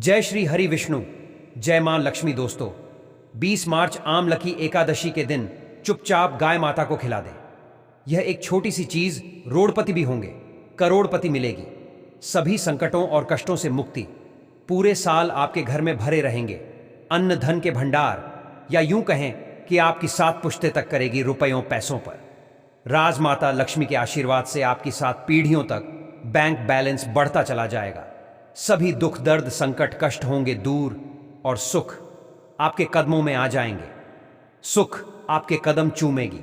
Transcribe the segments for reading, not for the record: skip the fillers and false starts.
जय श्री हरि विष्णु, जय मां लक्ष्मी। दोस्तों, 20 मार्च आमलकी एकादशी के दिन चुपचाप गाय माता को खिला दें। यह एक छोटी सी चीज, रोड़पति भी होंगे, करोड़पति मिलेगी। सभी संकटों और कष्टों से मुक्ति, पूरे साल आपके घर में भरे रहेंगे। अन्न धन के भंडार, या यूं कहें कि आपकी 7 पुश्तें तक करेगी रुपयों पैसों पर। राजमाता लक्ष्मी के आशीर्वाद से आपकी 7 पीढ़ियों तक बैंक बैलेंस बढ़ता चला जाएगा। सभी दुख दर्द संकट कष्ट होंगे दूर और सुख आपके कदमों में आ जाएंगे। सुख आपके कदम चूमेगी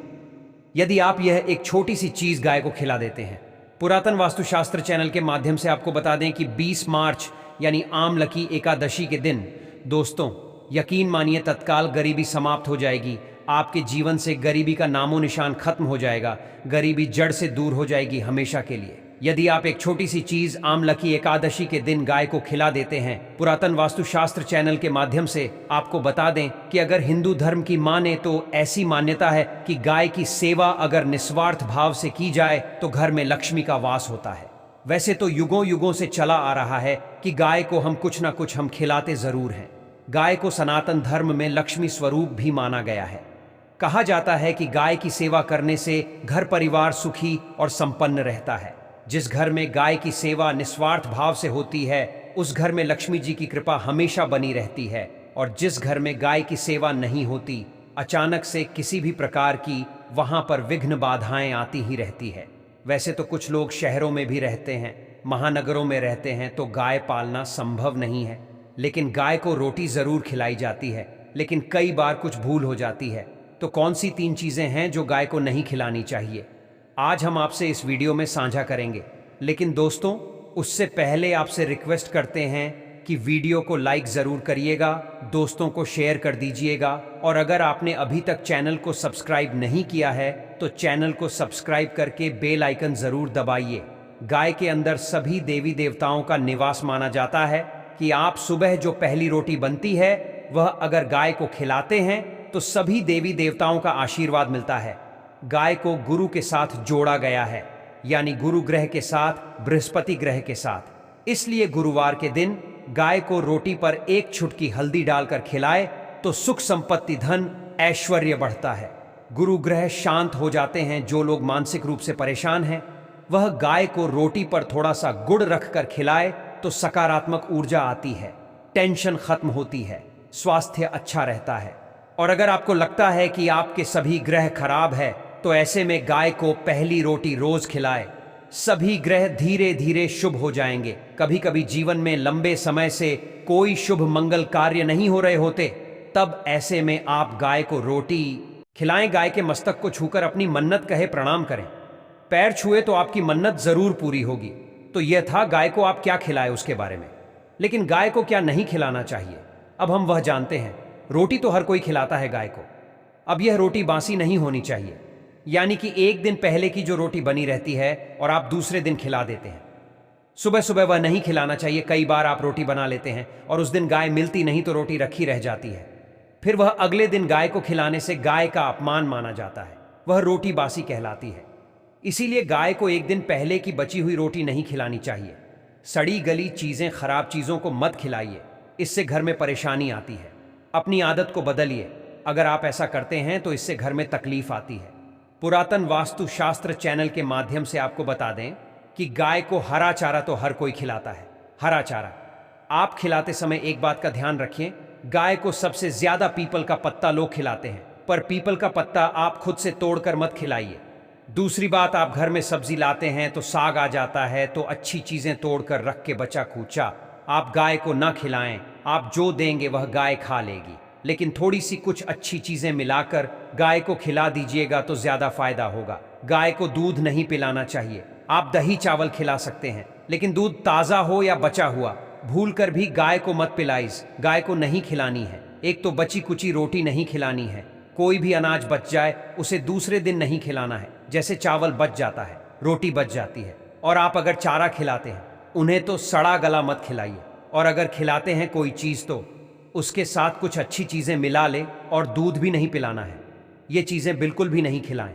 यदि आप यह एक छोटी सी चीज गाय को खिला देते हैं। पुरातन वास्तुशास्त्र चैनल के माध्यम से आपको बता दें कि 20 मार्च यानी आमलकी एकादशी के दिन दोस्तों, यकीन मानिए तत्काल गरीबी समाप्त हो जाएगी। आपके जीवन से गरीबी का नामो निशान खत्म हो जाएगा। गरीबी जड़ से दूर हो जाएगी हमेशा के लिए। यदि आप एक छोटी सी चीज आमलकी एकादशी के दिन गाय को खिला देते हैं। पुरातन वास्तुशास्त्र चैनल के माध्यम से आपको बता दें कि अगर हिंदू धर्म की माने तो ऐसी मान्यता है कि गाय की सेवा अगर निस्वार्थ भाव से की जाए तो घर में लक्ष्मी का वास होता है। वैसे तो युगों युगों से चला आ रहा है कि गाय को हम कुछ ना कुछ हम खिलाते जरूर हैं। गाय को सनातन धर्म में लक्ष्मी स्वरूप भी माना गया है। कहा जाता है कि गाय की सेवा करने से घर परिवार सुखी और संपन्न रहता है। जिस घर में गाय की सेवा निस्वार्थ भाव से होती है, उस घर में लक्ष्मी जी की कृपा हमेशा बनी रहती है। और जिस घर में गाय की सेवा नहीं होती, अचानक से किसी भी प्रकार की वहां पर विघ्न बाधाएं आती ही रहती है। वैसे तो कुछ लोग शहरों में भी रहते हैं, महानगरों में रहते हैं, तो गाय पालना संभव नहीं है। लेकिन गाय को रोटी जरूर खिलाई जाती है, लेकिन कई बार कुछ भूल हो जाती है। तो कौन सी 3 चीजें हैं जो गाय को नहीं खिलानी चाहिए, आज हम आपसे इस वीडियो में साझा करेंगे। लेकिन दोस्तों, उससे पहले आपसे रिक्वेस्ट करते हैं कि वीडियो को लाइक जरूर करिएगा, दोस्तों को शेयर कर दीजिएगा, और अगर आपने अभी तक चैनल को सब्सक्राइब नहीं किया है तो चैनल को सब्सक्राइब करके बेल आइकन जरूर दबाइए। गाय के अंदर सभी देवी देवताओं का निवास माना जाता है कि आप सुबह जो पहली रोटी बनती है वह अगर गाय को खिलाते हैं तो सभी देवी देवताओं का आशीर्वाद मिलता है। गाय को गुरु के साथ जोड़ा गया है, यानी गुरु ग्रह के साथ, बृहस्पति ग्रह के साथ। इसलिए गुरुवार के दिन गाय को रोटी पर 1 चुटकी हल्दी डालकर खिलाए तो सुख संपत्ति धन ऐश्वर्य बढ़ता है। गुरु ग्रह शांत हो जाते हैं। जो लोग मानसिक रूप से परेशान हैं वह गाय को रोटी पर थोड़ा सा गुड़ रखकर खिलाए तो सकारात्मक ऊर्जा आती है, टेंशन खत्म होती है, स्वास्थ्य अच्छा रहता है। और अगर आपको लगता है कि आपके सभी ग्रह खराब है तो ऐसे में गाय को पहली रोटी रोज खिलाए। सभी ग्रह धीरे धीरे शुभ हो जाएंगे। कभी कभी जीवन में लंबे समय से कोई शुभ मंगल कार्य नहीं हो रहे होते, तब ऐसे में आप गाय को रोटी खिलाएं। गाय के मस्तक को छूकर अपनी मन्नत कहे प्रणाम करें। पैर छुए तो आपकी मन्नत जरूर पूरी होगी। तो यह था गाय को आप क्या खिलाए उसके बारे में। लेकिन गाय को क्या नहीं खिलाना चाहिए, अब हम वह जानते हैं। रोटी तो हर कोई खिलाता है गाय को। अब यह रोटी बासी नहीं होनी चाहिए, यानी कि एक दिन पहले की जो रोटी बनी रहती है और आप दूसरे दिन खिला देते हैं। सुबह सुबह वह नहीं खिलाना चाहिए। कई बार आप रोटी बना लेते हैं और उस दिन गाय मिलती नहीं तो रोटी रखी रह जाती है। फिर वह अगले दिन गाय को खिलाने से गाय का अपमान माना जाता है, वह रोटी बासी कहलाती है। इसीलिए गाय को एक दिन पहले की बची हुई रोटी नहीं खिलानी चाहिए। सड़ी गली चीजें, खराब चीजों को मत खिलाइए, इससे घर में परेशानी आती है। अपनी आदत को बदलिए। अगर आप ऐसा करते हैं तो इससे घर में तकलीफ आती है। पुरातन वास्तुशास्त्र चैनल के माध्यम से आपको बता दें कि गाय को हरा चारा तो हर कोई खिलाता है। हरा चारा आप खिलाते समय एक बात का ध्यान रखिए, गाय को सबसे ज्यादा पीपल का पत्ता लोग खिलाते हैं, पर पीपल का पत्ता आप खुद से तोड़कर मत खिलाइए। दूसरी बात, आप घर में सब्जी लाते हैं तो साग आ जाता है तो अच्छी चीजें तोड़कर रख के बचा खूचा आप गाय को ना खिलाएं। आप जो देंगे वह गाय खा लेगी, लेकिन थोड़ी सी कुछ अच्छी चीजें मिलाकर गाय को खिला दीजिएगा तो ज्यादा फायदा होगा। गाय को दूध नहीं पिलाना चाहिए। आप दही चावल खिला सकते हैं, लेकिन दूध ताजा हो या बचा हुआ, भूलकर भी गाय को मत पिलाइए। गाय को नहीं खिलानी है। एक तो बची कुची रोटी नहीं खिलानी है। कोई भी अनाज बच जाए उसे दूसरे दिन नहीं खिलाना है। जैसे चावल बच जाता है, रोटी बच जाती है। और आप अगर चारा खिलाते हैं उन्हें तो सड़ा गला मत खिलाइए। और अगर खिलाते हैं कोई चीज तो उसके साथ कुछ अच्छी चीजें मिला ले, और दूध भी नहीं पिलाना है। ये चीजें बिल्कुल भी नहीं खिलाएं,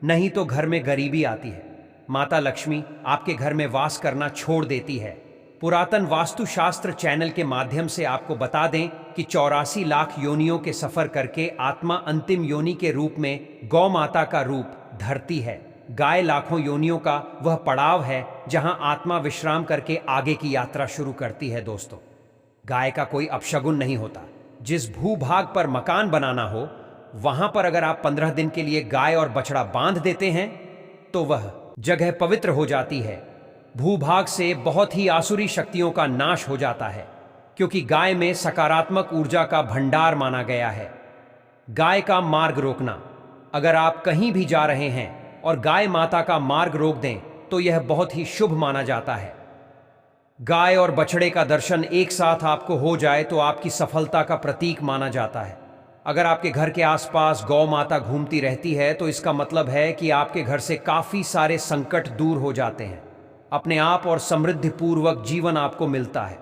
नहीं तो घर में गरीबी आती है। माता लक्ष्मी आपके घर में वास करना छोड़ देती है। पुरातन वास्तुशास्त्र चैनल के माध्यम से आपको बता दें कि 84 लाख योनियों के सफर करके आत्मा अंतिम योनि के रूप में गौ माता का रूप धरती है। गाय लाखों योनियों का वह पड़ाव है जहां आत्मा विश्राम करके आगे की यात्रा शुरू करती है। दोस्तों, गाय का कोई अपशगुन नहीं होता। जिस भूभाग पर मकान बनाना हो वहां पर अगर आप 15 दिन के लिए गाय और बछड़ा बांध देते हैं तो वह जगह पवित्र हो जाती है। भूभाग से बहुत ही आसुरी शक्तियों का नाश हो जाता है, क्योंकि गाय में सकारात्मक ऊर्जा का भंडार माना गया है। गाय का मार्ग रोकना, अगर आप कहीं भी जा रहे हैं और गाय माता का मार्ग रोक दें तो यह बहुत ही शुभ माना जाता है। गाय और बछड़े का दर्शन एक साथ आपको हो जाए तो आपकी सफलता का प्रतीक माना जाता है। अगर आपके घर के आसपास गौ माता घूमती रहती है तो इसका मतलब है कि आपके घर से काफी सारे संकट दूर हो जाते हैं। अपने आप और समृद्धिपूर्वक जीवन आपको मिलता है।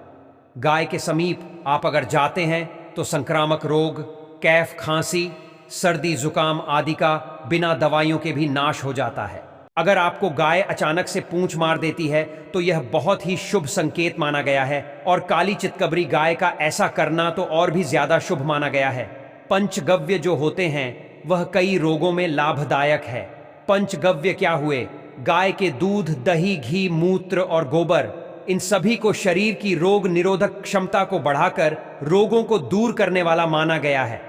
गाय के समीप आप अगर जाते हैं तो संक्रामक रोग, कैफ, खांसी, सर्दी, जुकाम आदि का बिना दवाइयों के भी नाश हो जाता है। अगर आपको गाय अचानक से पूंछ मार देती है तो यह बहुत ही शुभ संकेत माना गया है, और काली चितकबरी गाय का ऐसा करना तो और भी ज्यादा शुभ माना गया है। पंचगव्य जो होते हैं वह कई रोगों में लाभदायक है। पंचगव्य क्या हुए? गाय के दूध, दही, घी, मूत्र और गोबर, इन सभी को शरीर की रोग निरोधक क्षमता को बढ़ाकर रोगों को दूर करने वाला माना गया है।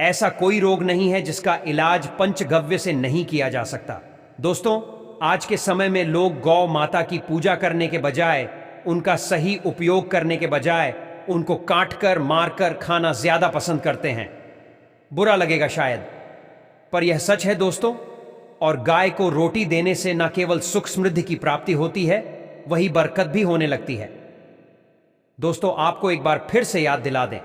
ऐसा कोई रोग नहीं है जिसका इलाज पंचगव्य से नहीं किया जा सकता। दोस्तों, आज के समय में लोग गौ माता की पूजा करने के बजाय, उनका सही उपयोग करने के बजाय उनको काटकर, मारकर खाना ज्यादा पसंद करते हैं। बुरा लगेगा शायद, पर यह सच है दोस्तों। और गाय को रोटी देने से न केवल सुख समृद्धि की प्राप्ति होती है, वही बरकत भी होने लगती है। दोस्तों, आपको एक बार फिर से याद दिला दें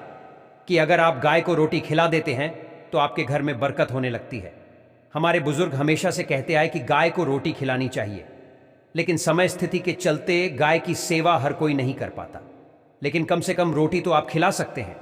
कि अगर आप गाय को रोटी खिला देते हैं तो आपके घर में बरकत होने लगती है। हमारे बुजुर्ग हमेशा से कहते आए कि गाय को रोटी खिलानी चाहिए, लेकिन समय स्थिति के चलते गाय की सेवा हर कोई नहीं कर पाता। लेकिन कम से कम रोटी तो आप खिला सकते हैं।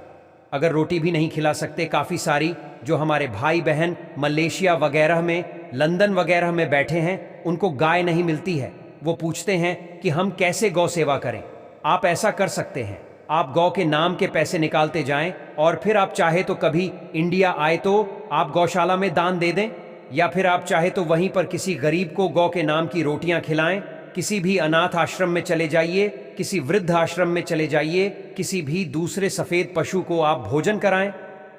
अगर रोटी भी नहीं खिला सकते, काफ़ी सारी जो हमारे भाई बहन मलेशिया वगैरह में, लंदन वगैरह में बैठे हैं, उनको गाय नहीं मिलती है। वो पूछते हैं कि हम कैसे गौ सेवा करें। आप ऐसा कर सकते हैं, आप गौ के नाम के पैसे निकालते जाएं और फिर आप चाहे तो कभी इंडिया आए तो आप गौशाला में दान दे दें, या फिर आप चाहे तो वहीं पर किसी गरीब को गौ के नाम की रोटियां खिलाएं। किसी भी अनाथ आश्रम में चले जाइए, किसी वृद्ध आश्रम में चले जाइए, किसी भी दूसरे सफेद पशु को आप भोजन कराएं।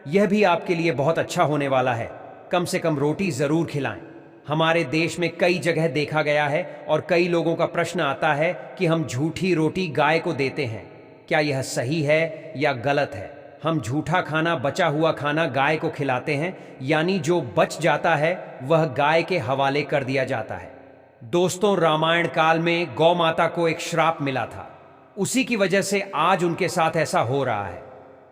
यह भी आपके लिए बहुत अच्छा होने वाला है। कम से कम रोटी जरूर खिलाएं। हमारे देश में कई जगह देखा गया है और कई लोगों का प्रश्न आता है कि हम झूठी रोटी गाय को देते हैं, क्या यह सही है या गलत है? हम झूठा खाना, बचा हुआ खाना गाय को खिलाते हैं, यानी जो बच जाता है वह गाय के हवाले कर दिया जाता है। दोस्तों, रामायण काल में गौ माता को एक श्राप मिला था। उसी की वजह से आज उनके साथ ऐसा हो रहा है।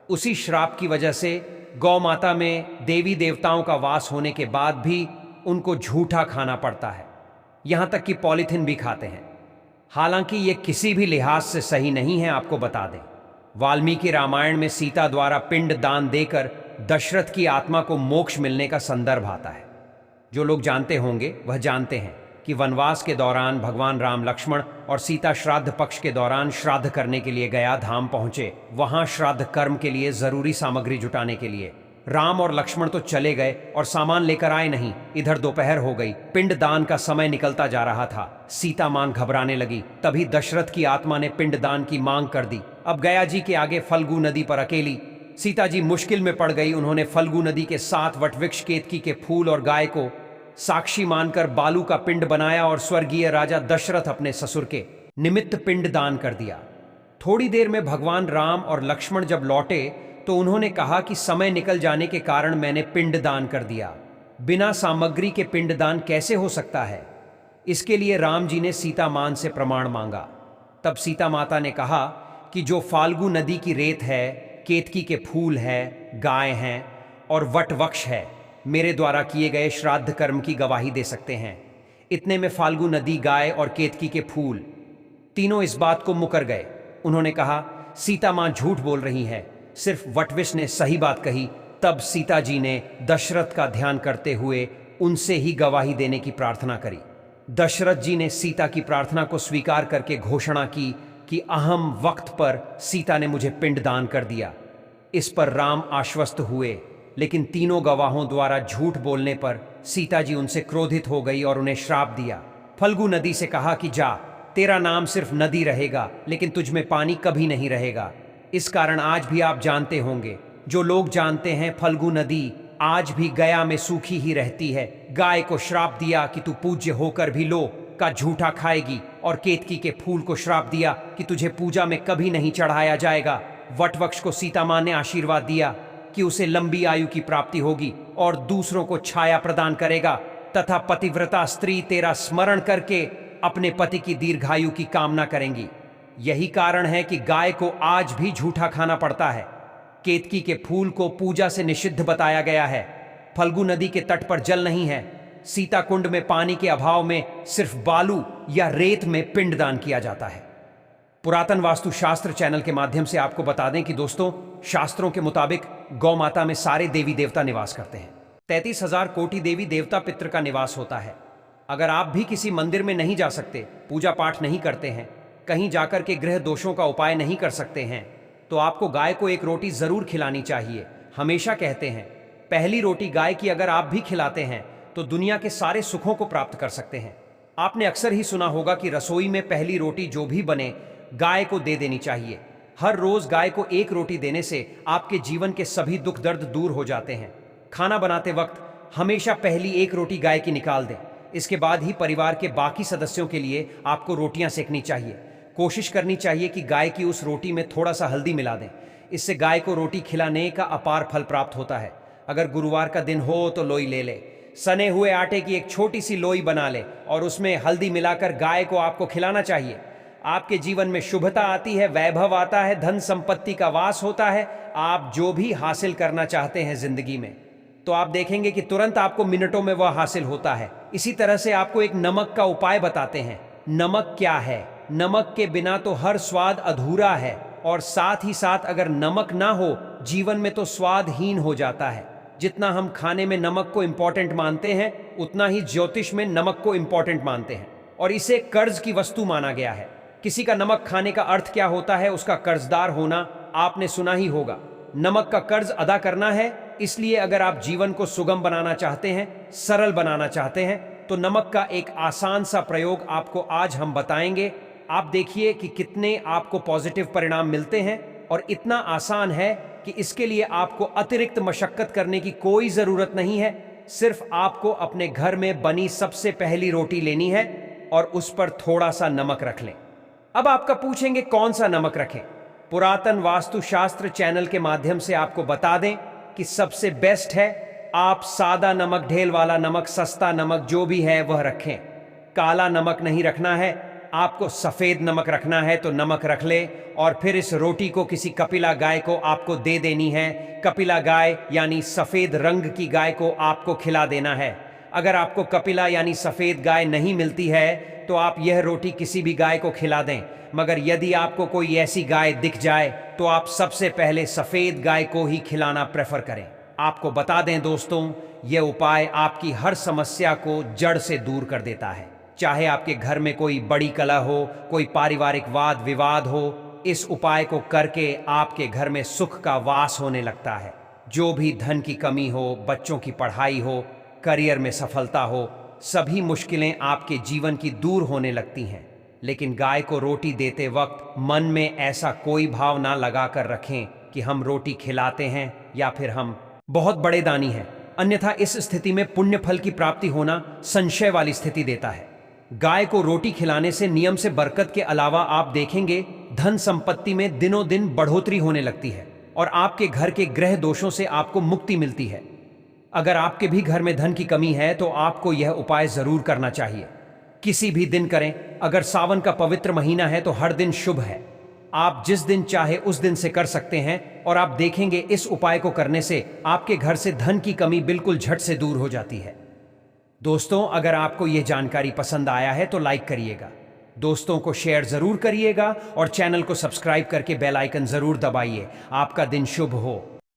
उसी श्राप की वजह से गौ माता में देवी देवताओं का वास होने के बाद भी उनको झूठा खाना पड़ता है, यहां तक कि पॉलीथिन भी खाते हैं। हालांकि ये किसी भी लिहाज से सही नहीं है। आपको बता दें, वाल्मीकि रामायण में सीता द्वारा पिंड दान देकर दशरथ की आत्मा को मोक्ष मिलने का संदर्भ आता है। जो लोग जानते होंगे वह जानते हैं कि वनवास के दौरान भगवान राम, लक्ष्मण और सीता श्राद्ध पक्ष के दौरान श्राद्ध करने के लिए गया धाम पहुंचे। वहां श्राद्ध कर्म के लिए जरूरी सामग्री जुटाने के लिए राम और लक्ष्मण तो चले गए और सामान लेकर आए नहीं। इधर दोपहर हो गई, पिंड दान का समय निकलता जा रहा था। सीता मां घबराने लगी। तभी दशरथ की आत्मा ने पिंड दान की मांग कर दी। अब गया जी के आगे फल्गु नदी पर अकेली सीता जी मुश्किल में पड़ गई। उन्होंने फल्गु नदी के 7 वटवृक्ष, केतकी के फूल और गाय को साक्षी मानकर बालू का पिंड बनाया और स्वर्गीय राजा दशरथ अपने ससुर के निमित्त पिंड दान कर दिया। थोड़ी देर में भगवान राम और लक्ष्मण जब लौटे तो उन्होंने कहा कि समय निकल जाने के कारण मैंने पिंड दान कर दिया। बिना सामग्री के पिंड दान कैसे हो सकता है? इसके लिए राम जी ने सीता मान से प्रमाण मांगा। तब सीता माता ने कहा कि जो फाल्गु नदी की रेत है, केतकी के फूल है, गाय हैं और वटवृक्ष है, मेरे द्वारा किए गए श्राद्ध कर्म की गवाही दे सकते हैं। इतने में फाल्गु नदी, गाय और केतकी के फूल तीनों इस बात को मुकर गए। उन्होंने कहा, सीता मां झूठ बोल रही है, सिर्फ वटवृक्ष ने सही बात कही। तब सीता जी ने दशरथ का ध्यान करते हुए उनसे ही गवाही देने की प्रार्थना करी। दशरथ जी ने सीता की प्रार्थना को स्वीकार करके घोषणा की कि अहम वक्त पर सीता ने मुझे पिंडदान कर दिया। इस पर राम आश्वस्त हुए, लेकिन तीनों गवाहों द्वारा झूठ बोलने पर सीता जी उनसे क्रोधित हो गई और उन्हें श्राप दिया। फल्गु नदी से कहा कि जा, तेरा नाम सिर्फ नदी रहेगा, लेकिन तुझ में पानी कभी नहीं रहेगा। इस कारण आज भी आप जानते होंगे, जो लोग जानते हैं, फल्गु नदी आज भी गया में सूखी ही रहती है। गाय को श्राप दिया कि तू पूज्य होकर भी लो का झूठा खाएगी, और केतकी के फूल को श्राप दिया कि तुझे पूजा में कभी नहीं चढ़ाया जाएगा। वटवृक्ष को सीता मां ने आशीर्वाद दिया कि उसे लंबी आयु की प्राप्ति होगी और दूसरों को छाया प्रदान करेगा, तथा पतिव्रता स्त्री तेरा स्मरण करके अपने पति की दीर्घायु की कामना करेंगी। यही कारण है कि गाय को आज भी झूठा खाना पड़ता है। केतकी के फूल को पूजा से निषिद्ध बताया गया है। फल्गु नदी के तट पर जल नहीं है। सीता कुंड में पानी के अभाव में सिर्फ बालू या रेत में पिंडदान किया जाता है। पुरातन वास्तु शास्त्र चैनल के माध्यम से आपको बता दें कि दोस्तों, शास्त्रों के मुताबिक गौ माता में सारे देवी देवता निवास करते हैं। 33,000 कोटि देवी देवता पितृ का निवास होता है। अगर आप भी किसी मंदिर में नहीं जा सकते, पूजा पाठ नहीं करते हैं, कहीं जाकर के ग्रह दोषों का उपाय नहीं कर सकते हैं, तो आपको गाय को एक रोटी जरूर खिलानी चाहिए। हमेशा कहते हैं, पहली रोटी गाय की अगर आप भी खिलाते हैं तो दुनिया के सारे सुखों को प्राप्त कर सकते हैं। आपने अक्सर ही सुना होगा कि रसोई में पहली रोटी जो भी बने गाय को दे देनी चाहिए। हर रोज गाय को एक रोटी देने से आपके जीवन के सभी दुख दर्द दूर हो जाते हैं। खाना बनाते वक्त हमेशा पहली एक रोटी गाय की निकाल दें। इसके बाद ही परिवार के बाकी सदस्यों के लिए आपको रोटियां सेकनी चाहिए। कोशिश करनी चाहिए कि गाय की उस रोटी में थोड़ा सा हल्दी मिला दें। इससे गाय को रोटी खिलाने का अपार फल प्राप्त होता है। अगर गुरुवार का दिन हो तो लोई ले ले, सने हुए आटे की एक छोटी सी लोई बना ले और उसमें हल्दी मिलाकर गाय को आपको खिलाना चाहिए। आपके जीवन में शुभता आती है, वैभव आता है, धन संपत्ति का वास होता है। आप जो भी हासिल करना चाहते हैं जिंदगी में, तो आप देखेंगे कि तुरंत आपको मिनटों में वह हासिल होता है। इसी तरह से आपको एक नमक का उपाय बताते हैं। नमक क्या है? नमक के बिना तो हर स्वाद अधूरा है, और साथ ही साथ अगर नमक ना हो जीवन में तो स्वादहीन हो जाता है। जितना हम खाने में नमक को इंपॉर्टेंट मानते हैं, उतना ही ज्योतिष में नमक को इंपॉर्टेंट मानते हैं, और इसे कर्ज की वस्तु माना गया है। किसी का नमक खाने का अर्थ क्या होता है? उसका कर्जदार होना आपने सुना ही होगा। नमक का कर्ज अदा करना है। इसलिए अगर आप जीवन को सुगम बनाना चाहते हैं, सरल बनाना चाहते हैं, तो नमक का एक आसान सा प्रयोग आपको आज हम बताएंगे। आप देखिए कि कितने आपको पॉजिटिव परिणाम मिलते हैं, और इतना आसान है कि इसके लिए आपको अतिरिक्त मशक्कत करने की कोई जरूरत नहीं है। सिर्फ आपको अपने घर में बनी सबसे पहली रोटी लेनी है और उस पर थोड़ा सा नमक रख लें। अब आपका पूछेंगे कौन सा नमक रखें? पुरातन वास्तुशास्त्र चैनल के माध्यम से आपको बता दें कि सबसे बेस्ट है आप सादा नमक, ढेल वाला नमक, सस्ता नमक जो भी है वह रखें। काला नमक नहीं रखना है, आपको सफेद नमक रखना है तो नमक रख ले। और फिर इस रोटी को किसी कपिला गाय को आपको दे देनी है। कपिला गाय यानी सफेद रंग की गाय को आपको खिला देना है। अगर आपको कपिला यानी सफेद गाय नहीं मिलती है तो आप यह रोटी किसी भी गाय को खिला दें, मगर यदि आपको कोई ऐसी गाय दिख जाए तो आप सबसे पहले सफेद गाय को ही खिलाना प्रेफर करें। आपको बता दें दोस्तों, यह उपाय आपकी हर समस्या को जड़ से दूर कर देता है। चाहे आपके घर में कोई बड़ी कलह हो, कोई पारिवारिक वाद विवाद हो, इस उपाय को करके आपके घर में सुख का वास होने लगता है। जो भी धन की कमी हो, बच्चों की पढ़ाई हो, करियर में सफलता हो, सभी मुश्किलें आपके जीवन की दूर होने लगती हैं। लेकिन गाय को रोटी देते वक्त मन में ऐसा कोई भाव ना लगा कर रखें कि हम रोटी खिलाते हैं या फिर हम बहुत बड़े दानी हैं। अन्यथा इस स्थिति में पुण्य फल की प्राप्ति होना संशय वाली स्थिति देता है। गाय को रोटी खिलाने से नियम से बरकत के अलावा आप देखेंगे धन संपत्ति में दिनों दिन बढ़ोतरी होने लगती है, और आपके घर के ग्रह दोषों से आपको मुक्ति मिलती है। अगर आपके भी घर में धन की कमी है तो आपको यह उपाय जरूर करना चाहिए। किसी भी दिन करें। अगर सावन का पवित्र महीना है तो हर दिन शुभ है। आप जिस दिन चाहे उस दिन से कर सकते हैं, और आप देखेंगे इस उपाय को करने से आपके घर से धन की कमी बिल्कुल झट से दूर हो जाती है। दोस्तों, अगर आपको यह जानकारी पसंद आया है तो लाइक करिएगा, दोस्तों को शेयर जरूर करिएगा, और चैनल को सब्सक्राइब करके बेल आइकन जरूर दबाइए। आपका दिन शुभ हो।